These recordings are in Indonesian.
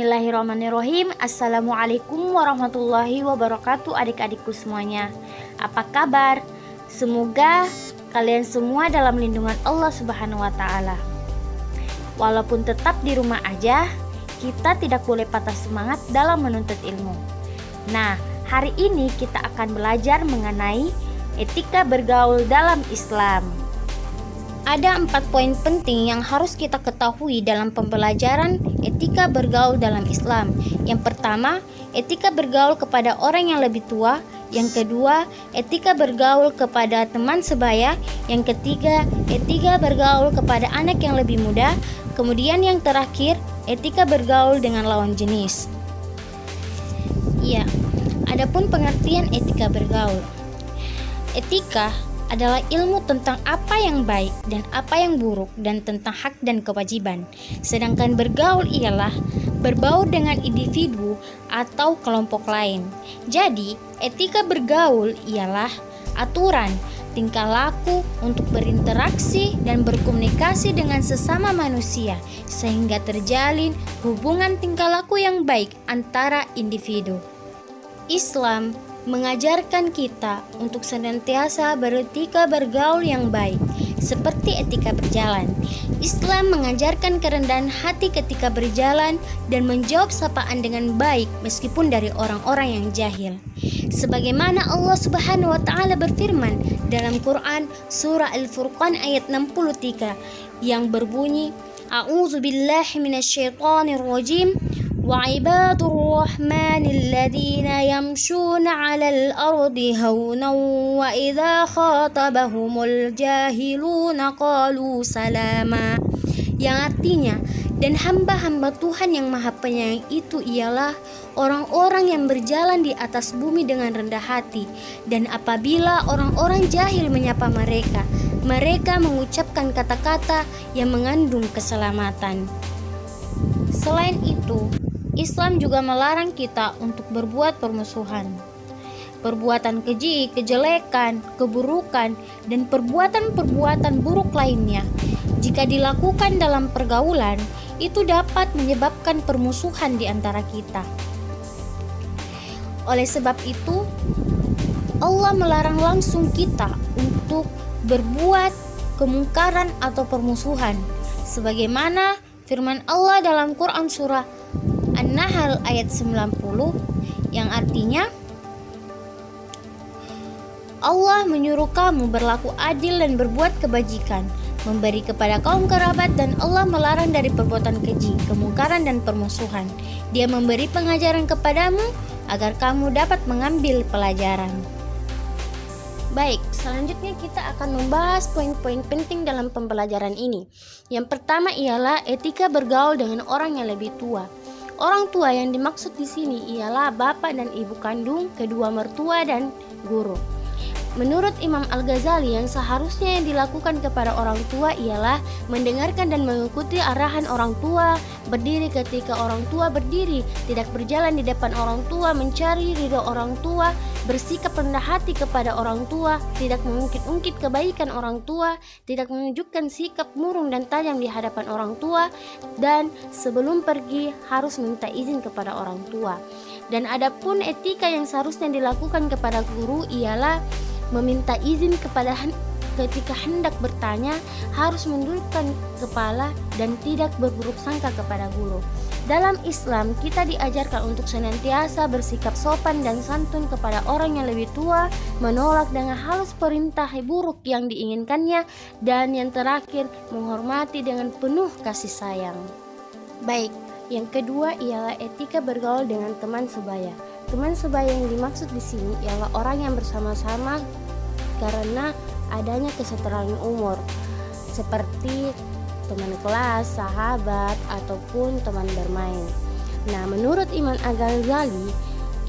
Bismillahirrahmanirrahim. Assalamualaikum warahmatullahi wabarakatuh, adik-adikku semuanya. Apa kabar? Semoga kalian semua dalam lindungan Allah Subhanahu wa Ta'ala. Walaupun tetap di rumah aja, kita tidak boleh patah semangat dalam menuntut ilmu. Nah, hari ini kita akan belajar mengenai etika bergaul dalam Islam. Ada 4 poin penting yang harus kita ketahui dalam pembelajaran etika bergaul dalam Islam. Yang pertama, etika bergaul kepada orang yang lebih tua. Yang kedua, etika bergaul kepada teman sebaya. Yang ketiga, etika bergaul kepada anak yang lebih muda. Kemudian yang terakhir, etika bergaul dengan lawan jenis. Ya, adapun pengertian etika bergaul. Etika adalah ilmu tentang apa yang baik dan apa yang buruk dan tentang hak dan kewajiban. Sedangkan bergaul ialah berbaur dengan individu atau kelompok lain. Jadi, etika bergaul ialah aturan, tingkah laku untuk berinteraksi dan berkomunikasi dengan sesama manusia sehingga terjalin hubungan tingkah laku yang baik antara individu. Islam mengajarkan kita untuk senantiasa beretika bergaul yang baik, seperti etika berjalan. Islam mengajarkan kerendahan hati ketika berjalan dan menjawab sapaan dengan baik meskipun dari orang-orang yang jahil. Sebagaimana Allah Subhanahu wa Ta'ala berfirman dalam Quran surah Al-Furqan ayat 63 yang berbunyi, A'udzubillahi minasyaitonirrajim. وعباد الرحمن الذين يمشون على الأرض هونا وإذا خاطبهم الجاهلون قالوا سلاما, yang artinya, dan hamba-hamba Tuhan yang Maha Penyayang itu ialah orang-orang yang berjalan di atas bumi dengan rendah hati, dan apabila orang-orang jahil menyapa mereka, mereka mengucapkan kata-kata yang mengandung keselamatan. Selain itu, Islam juga melarang kita untuk berbuat permusuhan, perbuatan keji, kejelekan, keburukan, dan perbuatan-perbuatan buruk lainnya. Jika dilakukan dalam pergaulan, itu dapat menyebabkan permusuhan di antara kita. Oleh sebab itu, Allah melarang langsung kita untuk berbuat kemungkaran atau permusuhan. Sebagaimana firman Allah dalam Quran surah An-Nahl ayat 90 yang artinya, Allah menyuruh kamu berlaku adil dan berbuat kebajikan, memberi kepada kaum kerabat, dan Allah melarang dari perbuatan keji, kemungkaran dan permusuhan. Dia memberi pengajaran kepadamu agar kamu dapat mengambil pelajaran. Baik, selanjutnya kita akan membahas poin-poin penting dalam pembelajaran ini. Yang pertama ialah etika bergaul dengan orang yang lebih tua. Orang tua yang dimaksud di sini ialah bapak dan ibu kandung, kedua mertua dan guru. Menurut Imam Al-Ghazali, yang seharusnya yang dilakukan kepada orang tua ialah mendengarkan dan mengikuti arahan orang tua, berdiri ketika orang tua berdiri, tidak berjalan di depan orang tua, mencari ridho orang tua, bersikap rendah hati kepada orang tua, tidak mengungkit-ungkit kebaikan orang tua, tidak menunjukkan sikap murung dan tajam di hadapan orang tua, dan sebelum pergi harus minta izin kepada orang tua. Dan adapun etika yang seharusnya dilakukan kepada guru ialah meminta izin ketika hendak bertanya, harus menundukkan kepala dan tidak berburuk sangka kepada guru. Dalam Islam, kita diajarkan untuk senantiasa bersikap sopan dan santun kepada orang yang lebih tua, menolak dengan halus perintah buruk yang diinginkannya, dan yang terakhir, menghormati dengan penuh kasih sayang. Baik, yang kedua ialah etika bergaul dengan teman sebaya. Teman sebaya yang dimaksud di sini ialah orang yang bersama-sama karena adanya kesetaraan umur, seperti teman kelas, sahabat, ataupun teman bermain. Nah, menurut Imam Al-Ghazali,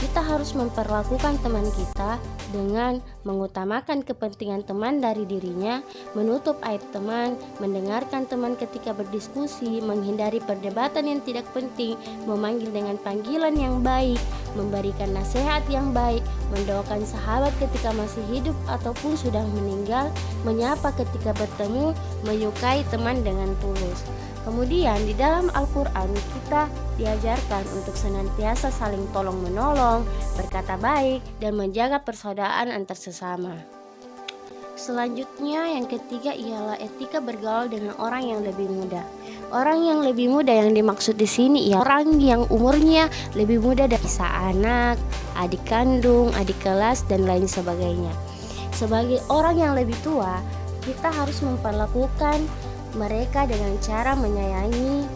kita harus memperlakukan teman kita dengan mengutamakan kepentingan teman dari dirinya, menutup aib teman, mendengarkan teman ketika berdiskusi, menghindari perdebatan yang tidak penting, memanggil dengan panggilan yang baik, memberikan nasihat yang baik, mendoakan sahabat ketika masih hidup ataupun sudah meninggal, menyapa ketika bertemu, menyukai teman dengan tulus. Kemudian di dalam Al-Quran kita diajarkan untuk senantiasa saling tolong-menolong, berkata baik, dan menjaga persaudaraan antar sesama. Selanjutnya yang ketiga ialah etika bergaul dengan orang yang lebih muda. Orang yang lebih muda yang dimaksud di sini ialah orang yang umurnya lebih muda dari anak, adik kandung, adik kelas, dan lain sebagainya. Sebagai orang yang lebih tua, kita harus memperlakukan mereka dengan cara menyayanginya,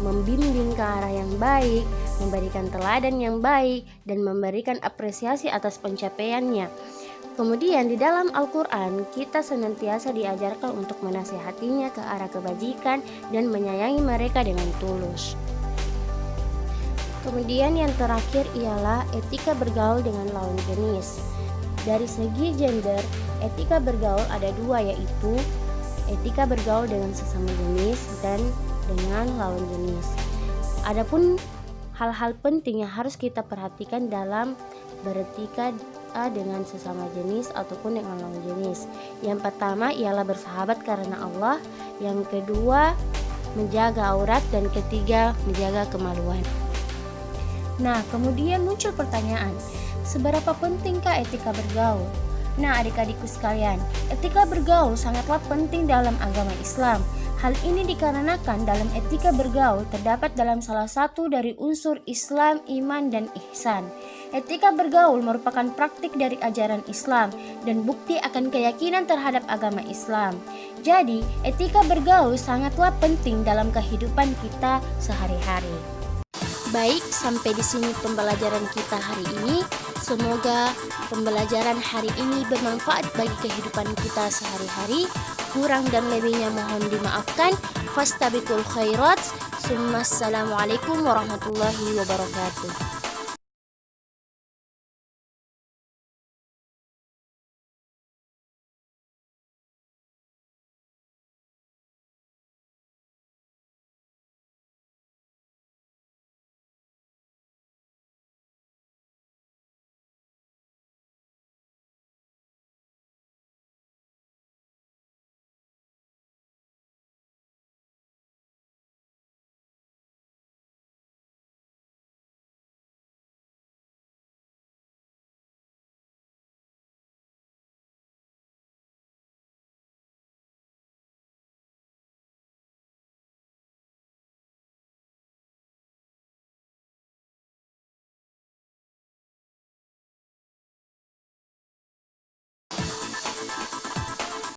membimbing ke arah yang baik, memberikan teladan yang baik, dan memberikan apresiasi atas pencapaiannya. Kemudian di dalam Al-Quran kita senantiasa diajarkan untuk menasihatinya ke arah kebajikan dan menyayangi mereka dengan tulus. Kemudian yang terakhir ialah etika bergaul dengan lawan jenis. Dari segi gender, etika bergaul ada dua, yaitu etika bergaul dengan sesama jenis dan dengan lawan jenis. Adapun hal-hal penting yang harus kita perhatikan dalam beretika dengan sesama jenis ataupun dengan lawan jenis. Yang pertama ialah bersahabat karena Allah, yang kedua menjaga aurat, dan ketiga menjaga kemaluan. Nah, kemudian muncul pertanyaan, seberapa pentingkah etika bergaul? Nah, adik-adikku sekalian, etika bergaul sangatlah penting dalam agama Islam. Hal ini dikarenakan dalam etika bergaul terdapat dalam salah satu dari unsur Islam, iman, dan ihsan. Etika bergaul merupakan praktik dari ajaran Islam dan bukti akan keyakinan terhadap agama Islam. Jadi, etika bergaul sangatlah penting dalam kehidupan kita sehari-hari. Baik, sampai di sini pembelajaran kita hari ini. Semoga pembelajaran hari ini bermanfaat bagi kehidupan kita sehari-hari. Kurang dan lebihnya mohon dimaafkan. Fastabiqul khairat. Assalamualaikum warahmatullahi wabarakatuh.